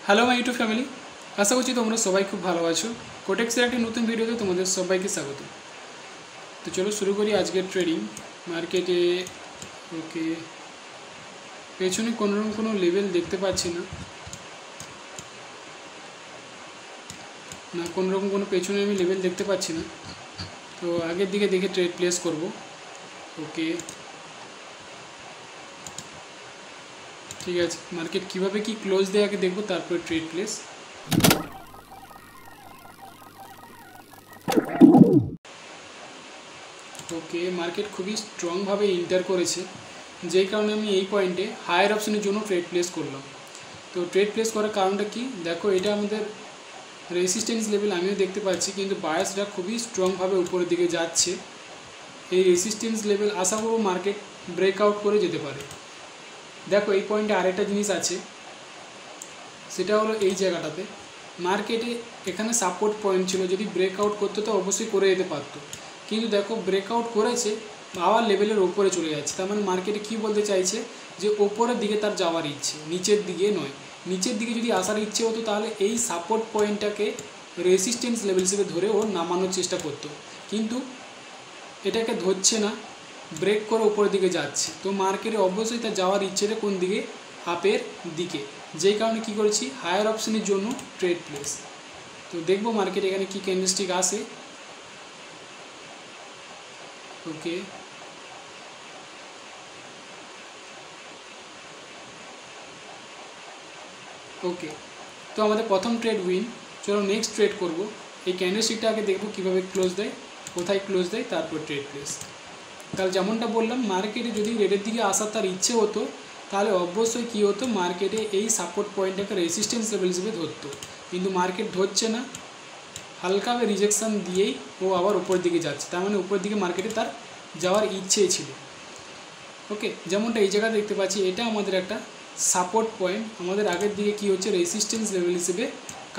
Hello my YouTube family, আশা করছি তোমরা সবাই খুব ভালো আছো। কোটেক্সের একটি নতুন ভিডিওতে তোমাদের সবাইকে স্বাগত। তো চলো শুরু করি আজকের ট্রেডিং মার্কেটে। ওকে, পেছনে কোনোরকম কোনো লেভেল দেখতে পাচ্ছি না, কোনোরকম কোনো পেছনে আমি লেভেল দেখতে পাচ্ছি না। তো আগের দিকে দেখে ট্রেড প্লেস করব। ওকে, ঠিক আছে, মার্কেট কীভাবে কি ক্লোজ দেয় আগে দেখবো, তারপরে ট্রেড প্লেস। ওকে, মার্কেট খুবই স্ট্রংভাবে ইন্টার করেছে, যেই কারণে আমি এই পয়েন্টে হায়ার অপশনের জন্য ট্রেড প্লেস করলাম। তো ট্রেড প্লেস করার কারণটা কি, দেখো এটা আমাদের রেসিস্ট্যান্স লেভেল আমিও দেখতে পাচ্ছি, কিন্তু বায়াসটা খুবই স্ট্রংভাবে উপরের দিকে যাচ্ছে। এই রেসিস্ট্যান্স লেভেল আশা করব মার্কেট ব্রেকআউট করে যেতে পারে। দেখো এই পয়েন্টে আরেকটা জিনিস আছে, সেটা হলো এই জায়গাটাতে মার্কেটে এখানে সাপোর্ট পয়েন্ট ছিল, যদি ব্রেকআউট করতে তো অবশ্যই করে যেতে পারতো, কিন্তু দেখো ব্রেকআউট করেছে আবার লেভেলের ওপরে চলে যাচ্ছে। তার মানে মার্কেটে কী বলতে চাইছে, যে ওপরের দিকে তার যাওয়ার ইচ্ছে, নিচের দিকে নয়। নিচের দিকে যদি আসার ইচ্ছে হতো তাহলে এই সাপোর্ট পয়েন্টটাকে রেসিস্ট্যান্স লেভেল হিসেবে ধরে ও নামানোর চেষ্টা করতো, কিন্তু এটাকে ধরছে না, ব্রেক করে ওপরের দিকে যাচ্ছে। তো মার্কেটে অবশ্যই তার যাওয়ার ইচ্ছেটা কোন দিকে, আপের দিকে, যেই কারণে কী করেছি হায়ার অপশনের জন্য ট্রেড প্লেস। তো দেখবো মার্কেট এখানে কী ক্যান্ডেলস্টিক আসে। ওকে, ওকে, তো আমাদের প্রথম ট্রেড উইন। চলো নেক্সট ট্রেড করব। এই ক্যান্ডেলস্টিকটা আগে দেখবো কীভাবে ক্লোজ দেয়, কোথায় ক্লোজ দেয়, তারপর ট্রেড প্লেস। তাহলে যেমনটা বললাম, মার্কেটে যদি রেডের দিকে আসার তার ইচ্ছে হতো তাহলে অবশ্যই কী হতো, মার্কেটে এই সাপোর্ট পয়েন্টটাকে রেসিস্ট্যান্স লেভেল হিসেবে ধরতো, কিন্তু মার্কেট ধরছে না, হালকাভাবে রিজেকশান দিয়েই ও আবার উপরের দিকে যাচ্ছে। তার মানে উপরের দিকে মার্কেটে তার যাওয়ার ইচ্ছেই ছিল। ওকে, যেমনটা এই জায়গা দেখতে পাচ্ছি, এটা আমাদের একটা সাপোর্ট পয়েন্ট, আমাদের আগের দিকে কি হচ্ছে রেসিস্ট্যান্স লেভেল হিসেবে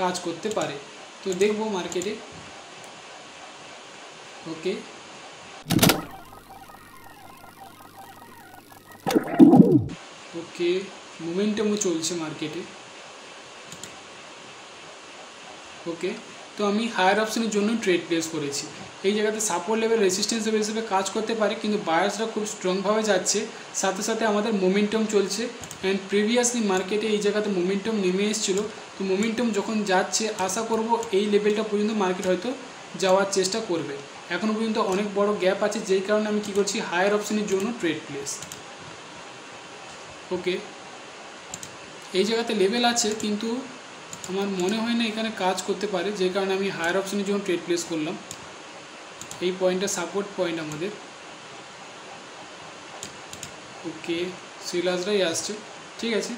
কাজ করতে পারে। তো দেখবো মার্কেটে। ওকে, ওকে, মোমেন্টামও চলছে মার্কেটে। ওকে, তো আমি হায়ার অপশনের জন্য ট্রেড প্লেস করেছি। এই জায়গাতে সাপোর্ট লেভেল রেসিস্ট্যান্স লেভেল হিসেবে কাজ করতে পারে, কিন্তু বায়ার্সরা খুব স্ট্রংভাবে যাচ্ছে, সাথে সাথে আমাদের মোমেন্টাম চলছে। অ্যান্ড প্রিভিয়াসলি মার্কেটে এই জায়গাতে মোমেন্টাম নেমে এসেছিলো, তো মোমেন্টাম যখন যাচ্ছে আশা করব এই লেভেলটা পর্যন্ত মার্কেট হয়তো যাওয়ার চেষ্টা করবে। এখনও পর্যন্ত অনেক বড় গ্যাপ আছে, যেই কারণে আমি কী করছি হায়ার অপশনের জন্য ট্রেড প্লেস। ওকে, এই জায়গাতে লেভেল আছে, কিন্তু আমার মনে হয় না এখানে কাজ করতে পারে, যে কারণে আমি হায়ার অপশনের জন্য ট্রেড প্লেস করলাম। এই পয়েন্টটা সাপোর্ট পয়েন্ট আমাদের। ওকে, সেলার্সরাই আসছে, ঠিক আছে।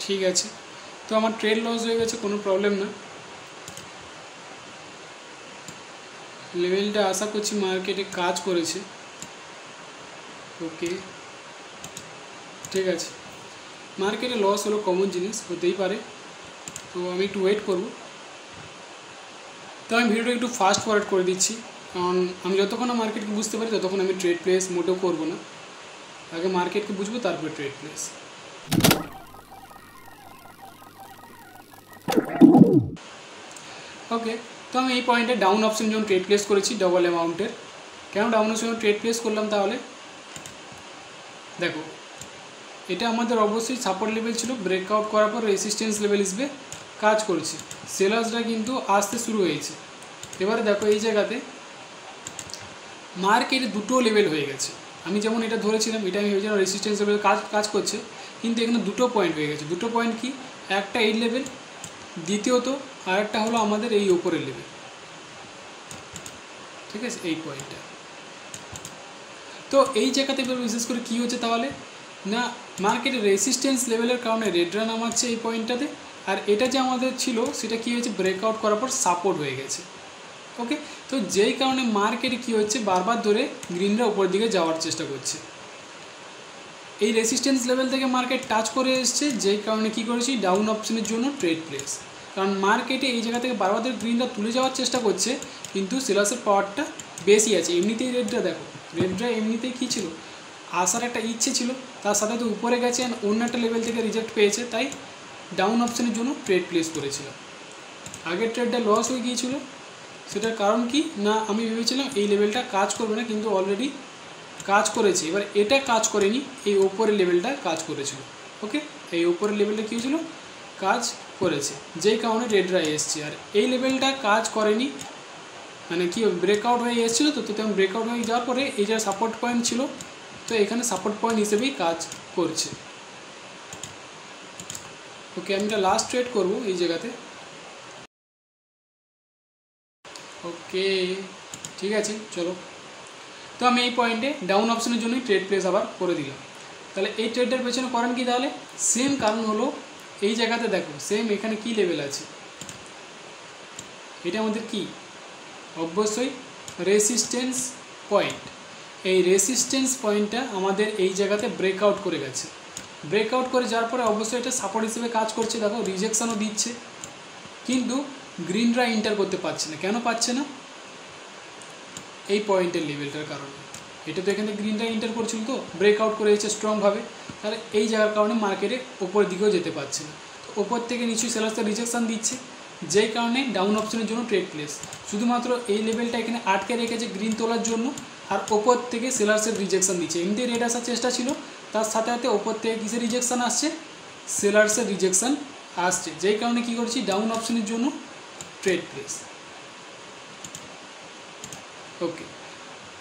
ঠিক আছে, তো আমার ট্রেড লস হয়ে গেছে, কোনো প্রবলেম না। লেভেলটা আশা করছি মার্কেটে কাজ করেছে। ওকে, ঠিক আছে, মার্কেটে লস হলো কমন জিনিস, হতেই পারে। তো আমি একটু ওয়েট করব। তো আমি ভিডিওটা একটু ফাস্ট ফরওয়ার্ড করে দিচ্ছি, কারণ আমি যতক্ষণ না মার্কেটকে বুঝতে পারি ততক্ষণ আমি ট্রেড প্লেস মোটেও করবো না। আগে মার্কেটকে বুঝবো, তারপরে ট্রেড প্লেস। ওকে, তো আমি এই পয়েন্টে ডাউন অপশন যখন ট্রেড প্লেস করেছি ডবল অ্যামাউন্টের। কেন ডাউন অপশন ট্রেড প্লেস করলাম, তাহলে দেখো এটা আমাদের অবশ্যই সাপোর্ট লেভেল ছিল, ব্রেকআউট করার পর রেসিস্ট্যান্স লেভেল হিসেবে কাজ করেছে, সেলার্সরা কিন্তু আসতে শুরু হয়েছে। এবারে দেখো এই জায়গাতে মার্কেটে দুটো লেভেল হয়ে গেছে। আমি যেমন এটা ধরেছিলাম, এটা আমি ভেবেছিলাম রেসিস্ট্যান্স লেভেল কাজ করছে, কিন্তু এখানে দুটো পয়েন্ট হয়ে গেছে। দুটো পয়েন্ট কি, একটা এই লেভেল, দ্বিতীয়ত আরেকটা হলো আমাদের এই ওপরের লেভেল, ঠিক আছে, এই পয়েন্টটা। তো এই জায়গাতে বিশেষ করে কী হচ্ছে তাহলে না, মার্কেটের রেসিস্ট্যান্স লেভেলের কারণে রেডরা নামাচ্ছে এই পয়েন্টটাতে, আর এটা যে আমাদের ছিল সেটা কী হয়েছে ব্রেকআউট করার পর সাপোর্ট হয়ে গেছে। ওকে, তো যেই কারণে মার্কেটে কী হচ্ছে বারবার ধরে গ্রিনরা উপরের দিকে যাওয়ার চেষ্টা করছে। এই রেসিস্ট্যান্স লেভেল থেকে মার্কেট টাচ করে এসছে, যেই কারণে কী করেছি ডাউন অপশনের জন্য ট্রেড প্লেস। কারণ মার্কেটে এই জায়গা থেকে বারবার ধরে গ্রিনরা তুলে যাওয়ার চেষ্টা করছে, কিন্তু সেলার্সের পাওয়ারটা বেশি আছে। এমনিতেই রেডরা দেখো, রেডরা এমনিতেই কী ছিল, আসার একটা ইচ্ছে ছিল, তার সাথে তো উপরে গেছে অন্য একটা লেভেল থেকে রিজেক্ট পেয়েছে, তাই ডাউন অপশানের জন্য ট্রেড প্লেস করেছিল। আগের ট্রেডটা লস হয়ে গিয়েছিল, সেটার কারণ কি না আমি ভেবেছিলাম এই লেভেলটা কাজ করবে না, কিন্তু অলরেডি কাজ করেছে। এবার এটা কাজ করেনি, এই ওপরের লেভেলটা কাজ করেছিল। ওকে, এই ওপরের লেভেলটা কী হয়েছিল, কাজ করেছে, যেই কারণে ট্রেডরা এসছে। আর এই লেভেলটা কাজ করেনি, মানে কি ব্রেকআউট হয়ে এসেছিলো, তো তেমন ব্রেকআউট হয়ে যাওয়ার পরে এই যে সাপোর্ট পয়েন্ট ছিল, তো এখানে সাপোর্ট পয়েন্ট হিসেবেই কাজ করছে। ওকে, আমি এটা লাস্ট ট্রেড করবো এই জায়গাতে। ওকে, ঠিক আছে, চলো। তো আমি এই পয়েন্টে ডাউন অপশনের জন্যই ট্রেড প্লেস আবার করে দিলাম। তাহলে এই ট্রেডটার পেছনে করেন কি, তাহলে সেম কারণ হলো এই জায়গাতে দেখো সেম এখানে কি লেভেল আছে, এটা আমাদের কি অবশ্যই রেসিস্ট্যান্স পয়েন্ট। এই রেসিস্ট্যান্স পয়েন্টটা আমাদের এই জায়গাতে ব্রেকআউট করে গেছে। ব্রেকআউট করে যাওয়ার পরে অবশ্যই এটা সাপোর্ট হিসেবে কাজ করছে। দেখো রিজেকশানও দিচ্ছে, কিন্তু গ্রিনরা এন্টার করতে পারছে না। কেন পাচ্ছে না, এই পয়েন্টের লেভেলটার কারণে। এটা তো এখানে গ্রিনরা এন্টার করছিল, তো ব্রেকআউট করে এসেছে স্ট্রংভাবে, তাহলে এই জায়গার কারণে মার্কেটে ওপরের দিকেও যেতে পারছে না। তো ওপর থেকে নিচু সেলার্সটা রিজেকশান দিচ্ছে, যেই কারণে ডাউন অপশনের জন্য ট্রেড প্লেস। শুধুমাত্র এই লেভেলটা এখানে আটকে রেখেছে গ্রিন তোলার জন্য, আর ওপর থেকে সেলার্সের রিজেকশান দিচ্ছে। এমনি রেড আসার চেষ্টা ছিল, তার সাথে সাথে ওপর থেকে কিসের রিজেকশান আসছে, সেলার্সের রিজেকশান আসছে, যেই কারণে কী করছি ডাউন অপশনের জন্য ট্রেড প্লেস। ওকে,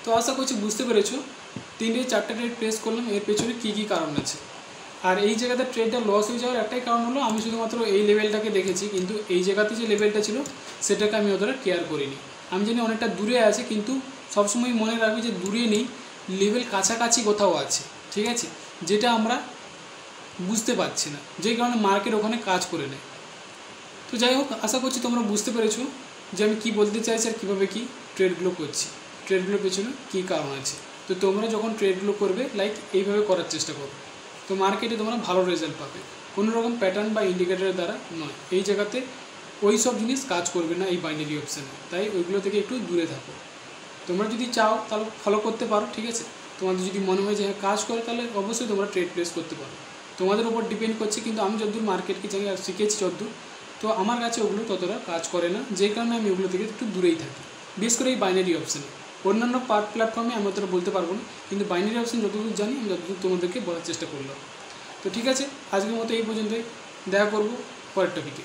তো আশা করছি বুঝতে পেরেছো 3-4টা ট্রেড প্লেস করলাম, এর পেছনে কী কী কারণ আছে। আর এই জায়গাতে ট্রেডটা লস হয়ে যাওয়ার একটাই কারণ হলো আমি শুধুমাত্র এই লেভেলটাকে দেখেছি, কিন্তু এই জায়গাতে যে লেভেলটা ছিল সেটাকে আমি অতটা কেয়ার করিনি। আমি জানি অনেকটা দূরে আছে, কিন্তু সবসময় মনে রাখবি যে দূরে নেই, লেভেল কাছাকাছি কোথাও আছে, ঠিক আছে, যেটা আমরা বুঝতে পারছি না, যেই কারণে মার্কেট ওখানে কাজ করে নেয়। তো যাই হোক, আশা করছি তোমরা বুঝতে পেরেছো যে আমি কী বলতে চাইছি আর কীভাবে কী ট্রেডগুলো করছি, ট্রেডগুলোর পেছনে কী কারণ আছে। তো তোমরা যখন ট্রেডগুলো করবে লাইক এইভাবে করার চেষ্টা করো, তো মার্কেটে তোমরা ভালো রেজাল্ট পাবে। কোনো রকম প্যাটার্ন বা ইন্ডিকেটারের দ্বারা নয়, এই জায়গাতে ওই সব জিনিস কাজ করবে না এই বাইনারি অপশানে, তাই ওইগুলো থেকে একটু দূরে থাকো। তোমরা যদি চাও তাহলে ফলো করতে পারো, ঠিক আছে। তোমাদের যদি মনে হয় যে হ্যাঁ কাজ করে, তাহলে অবশ্যই তোমরা ট্রেড প্লেস করতে পারো, তোমাদের উপর ডিপেন্ড করছে। কিন্তু আমি যতদূর মার্কেটকে জানি আর শিখেছি যতদূর, তো আমার কাছে ওগুলো ততটা কাজ করে না, যেই কারণে আমি ওগুলো থেকে একটু দূরেই থাকি, বিশেষ করে এই বাইনারি অপশানে। অন্যান্য প্ল্যাটফর্মে আমি অতটা বলতে পারবো না, কিন্তু বাইনারি অপশান যতদূর জানি আমি যতদূর তোমাদেরকে বলার চেষ্টা করলাম। তো ঠিক আছে, আজকের মতো এই পর্যন্তই, দেখা করবো পরের টপিকে।